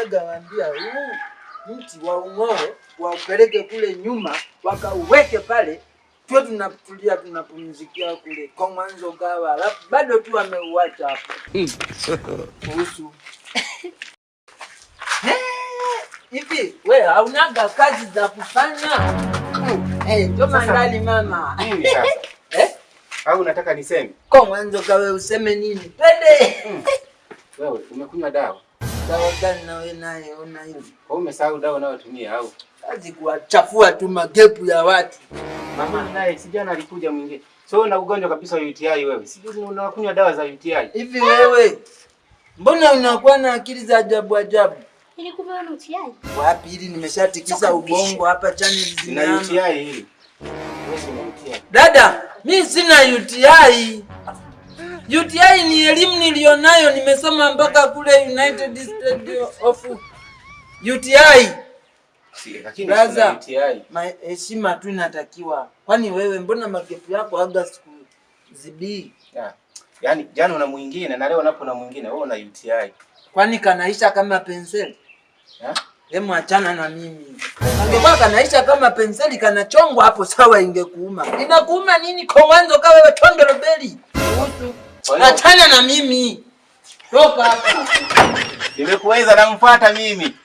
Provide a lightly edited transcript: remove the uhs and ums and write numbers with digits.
nimeshawaambia huu mti wa ung'oe waupeleke kule nyuma wakauweke pale. Tuwe tunatulia tunapumzikia kule kwa mwanzo gawa. Alafu bado tu ameuacha hapo. Kuhusu. Hivi wewe haunaga kazi za kufanya? Ndio mandali mama. Nini sasa? Au unataka niseme? Kwa mwanzo kawe useme nini? Twende. Wewe umekunywa dawa? Dawa gani na wewe naye una hivi? Kwa umesahau dawa unayotumia au? Kazi kuwachafua tu magepu ya watu. Mama naye sijana alikuja mwingine. So una ugonjwa kabisa wa UTI wewe. Sijui unakunywa dawa za UTI. Hivi wewe mbona unakuwa na akili za ajabu ajabu? Ili kupewa na UTI? Wapi hili nimeshatikisa ubongo hapa channel zina. Na UTI hili. Wewe una UTI. Dada, mimi sina UTI. UTI ni elimu nilionayo, nimesoma mpaka kule United States of UTI. Lakini sina UTI. Heshima tu inatakiwa. Kwani wewe mbona magepu yako aga siku zibii? Yaani jana una mwingine na leo unapo na mwingine, wewe una UTI. Kwani kanaisha kama penseli? Hemu achana na mimi. Angekuwa kanaisha kama penseli kanachongwa hapo sawa ingekuuma. Inakuuma nini kwa mwanzo kawa wewe tondolo beli? Achana na mimi. Toka hapa. Nimekuweza na mfuata mimi.